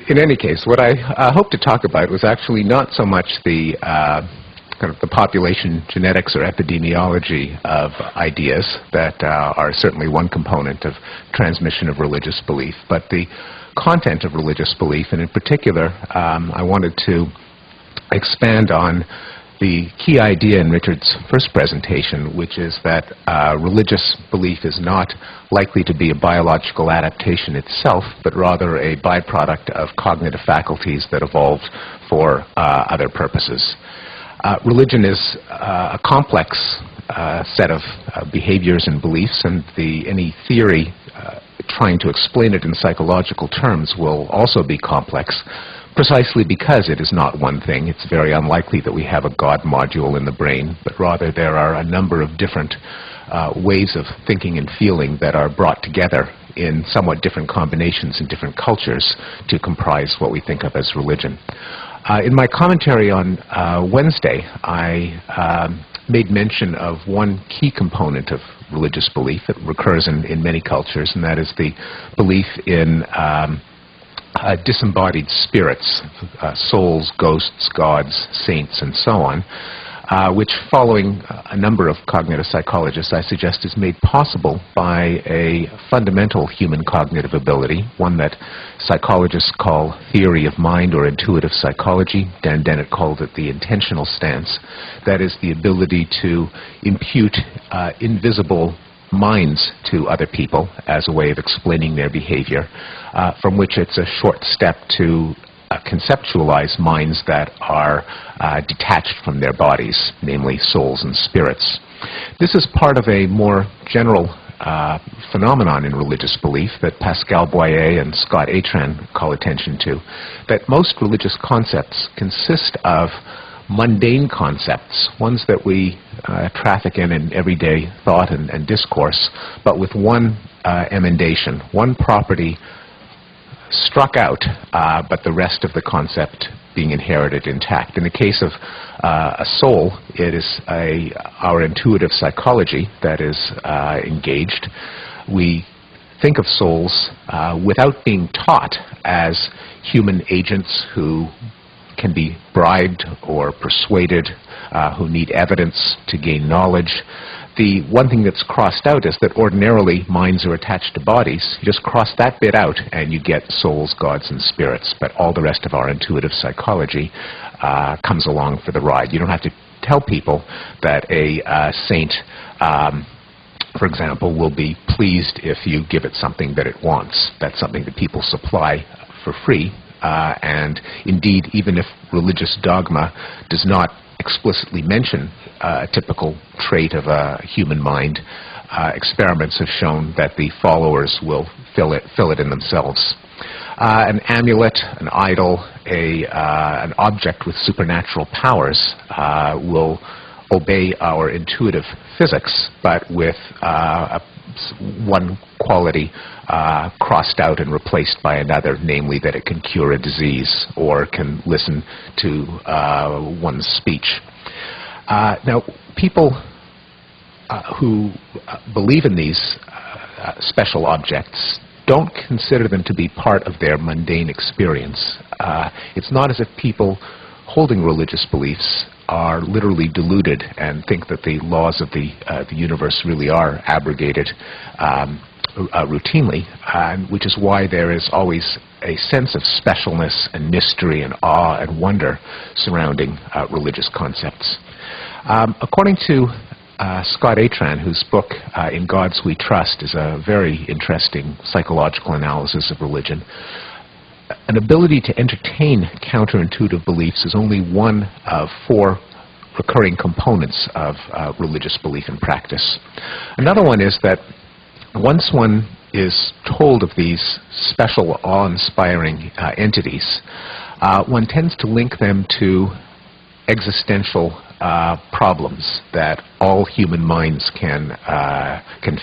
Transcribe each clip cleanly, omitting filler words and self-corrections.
In any case, what I hope to talk about was actually not so much the kind of the population genetics or epidemiology of ideas that are certainly one component of transmission of religious belief, but the content of religious belief, and in particular, I wanted to expand on the key idea in Richard's first presentation, which is that religious belief is not likely to be a biological adaptation itself, but rather a byproduct of cognitive faculties that evolved for other purposes. Religion is a complex set of behaviors and beliefs, and any theory trying to explain it in psychological terms will also be complex, precisely because it is not one thing. It's very unlikely that we have a God module in the brain, but rather there are a number of different ways of thinking and feeling that are brought together in somewhat different combinations in different cultures to comprise what we think of as religion. In my commentary on Wednesday, I made mention of one key component of religious belief that recurs in many cultures, and that is the belief in disembodied spirits, souls, ghosts, gods, saints, and so on, which, following a number of cognitive psychologists, I suggest is made possible by a fundamental human cognitive ability, one that psychologists call theory of mind or intuitive psychology. Dan Dennett called it the intentional stance. That is the ability to impute invisible minds to other people as a way of explaining their behavior, from which it's a short step to conceptualize minds that are detached from their bodies, namely souls and spirits. This is part of a more general phenomenon in religious belief that Pascal Boyer and Scott Atran call attention to, that most religious concepts consist of mundane concepts, ones that we traffic in everyday thought and discourse, but with one emendation, one property struck out, but the rest of the concept being inherited intact. In the case of a soul, it is our intuitive psychology that is engaged. We think of souls without being taught as human agents who can be bribed or persuaded, who need evidence to gain knowledge. The one thing that's crossed out is that ordinarily minds are attached to bodies. You just cross that bit out and you get souls, gods, and spirits. But all the rest of our intuitive psychology comes along for the ride. You don't have to tell people that a saint, for example, will be pleased if you give it something that it wants. That's something that people supply for free. And indeed, even if religious dogma does not explicitly mention a typical trait of a human mind, experiments have shown that the followers will fill it in themselves. An amulet, an idol, an object with supernatural powers will obey our intuitive physics, but with one quality crossed out and replaced by another, namely that it can cure a disease or can listen to one's speech. Now, people who believe in these special objects don't consider them to be part of their mundane experience. It's not as if people holding religious beliefs are literally deluded and think that the laws of the universe really are abrogated routinely, which is why there is always a sense of specialness and mystery and awe and wonder surrounding religious concepts. According to Scott Atran, whose book, In Gods We Trust, is a very interesting psychological analysis of religion, an ability to entertain counterintuitive beliefs is only one of 4 recurring components of religious belief and practice. Another one is that once one is told of these special, awe-inspiring entities, one tends to link them to existential problems that all human minds can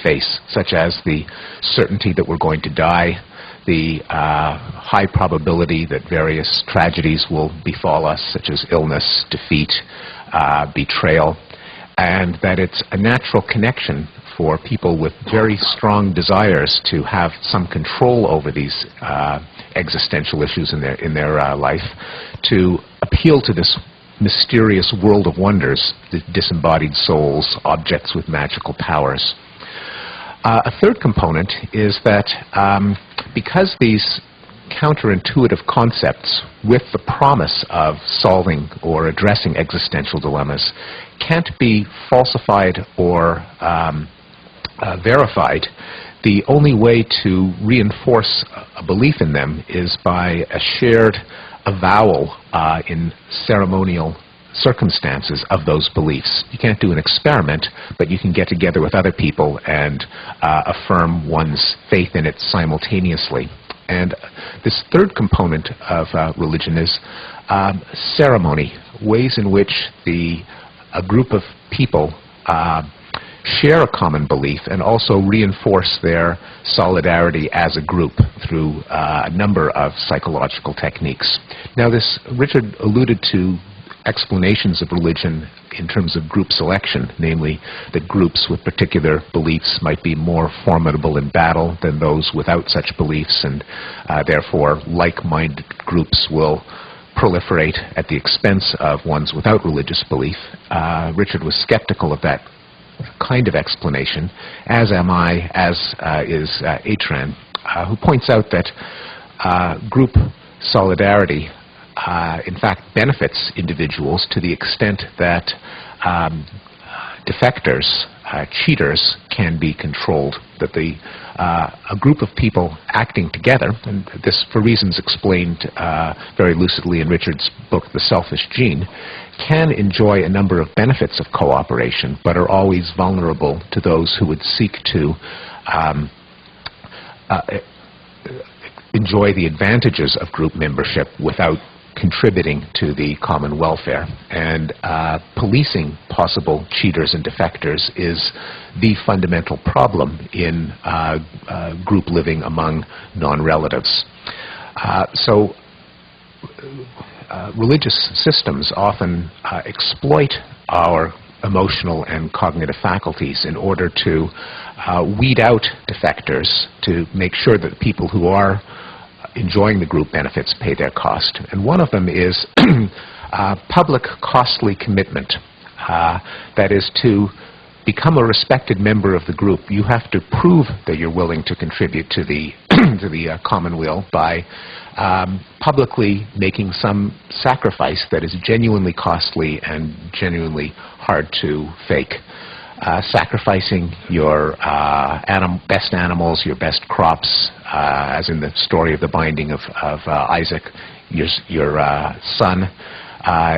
face, such as the certainty that we're going to die, the high probability that various tragedies will befall us, such as illness, defeat, betrayal, and that it's a natural connection for people with very strong desires to have some control over these existential issues in their life, to appeal to this mysterious world of wonders, the disembodied souls, objects with magical powers. A third component is that because these counterintuitive concepts with the promise of solving or addressing existential dilemmas can't be falsified or verified, the only way to reinforce a belief in them is by a shared avowal in ceremonial circumstances of those beliefs. You can't do an experiment, but you can get together with other people and affirm one's faith in it simultaneously. And this third component of religion is ceremony, ways in which a group of people share a common belief and also reinforce their solidarity as a group through a number of psychological techniques. Now, Richard alluded to explanations of religion in terms of group selection, namely that groups with particular beliefs might be more formidable in battle than those without such beliefs, and therefore like-minded groups will proliferate at the expense of ones without religious belief. Richard was skeptical of that kind of explanation, as am I, as is pt1, who points out that group solidarity in fact benefits individuals to the extent that defectors, cheaters, can be controlled, that a group of people acting together, and this for reasons explained very lucidly in Richard's book, The Selfish Gene, can enjoy a number of benefits of cooperation, but are always vulnerable to those who would seek to enjoy the advantages of group membership without contributing to the common welfare. And policing possible cheaters and defectors is the fundamental problem in group living among non-relatives. So religious systems often exploit our emotional and cognitive faculties in order to weed out defectors, to make sure that people who are enjoying the group benefits pay their cost. And one of them is public costly commitment. That is, to become a respected member of the group, you have to prove that you're willing to contribute to the to the commonweal by publicly making some sacrifice that is genuinely costly and genuinely hard to fake. Sacrificing your best animals, your best crops, as in the story of the binding of Isaac, your son.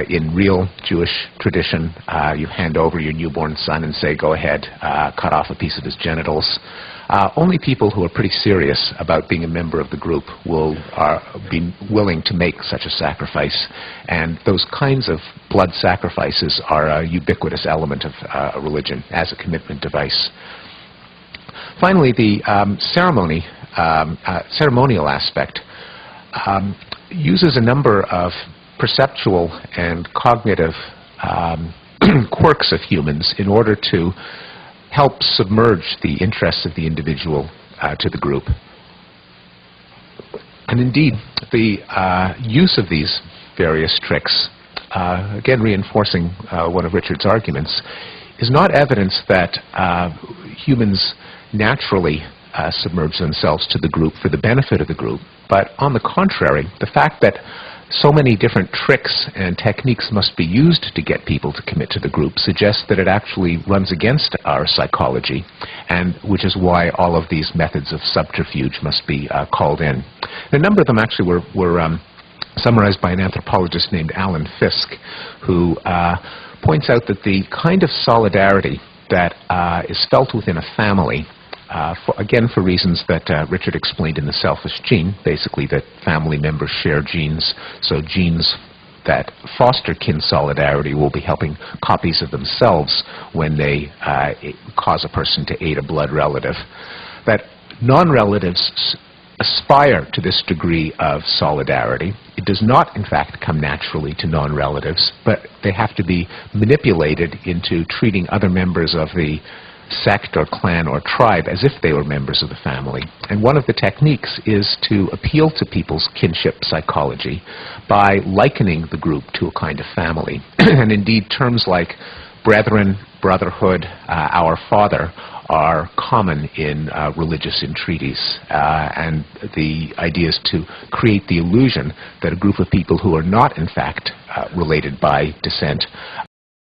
In real Jewish tradition, you hand over your newborn son and say, go ahead, cut off a piece of his genitals. Only people who are pretty serious about being a member of the group will be willing to make such a sacrifice. And those kinds of blood sacrifices are a ubiquitous element of a religion as a commitment device. Finally, the ceremonial aspect uses a number of perceptual and cognitive quirks of humans in order to help submerge the interests of the individual to the group. And indeed, the use of these various tricks, again reinforcing one of Richard's arguments, is not evidence that humans naturally submerge themselves to the group for the benefit of the group, but on the contrary, the fact that so many different tricks and techniques must be used to get people to commit to the group suggests that it actually runs against our psychology, and which is why all of these methods of subterfuge must be called in. A number of them actually were summarized by an anthropologist named Alan Fisk, who points out that the kind of solidarity that is felt within a family, again for reasons that Richard explained in The Selfish Gene, basically that family members share genes, so genes that foster kin solidarity will be helping copies of themselves when they cause a person to aid a blood relative. That non-relatives aspire to this degree of solidarity. It does not, in fact, come naturally to non-relatives, but they have to be manipulated into treating other members of the sect or clan or tribe as if they were members of the family. And one of the techniques is to appeal to people's kinship psychology by likening the group to a kind of family. And indeed, terms like brethren, brotherhood, our father are common in religious entreaties. And the idea is to create the illusion that a group of people who are not, in fact, related by descent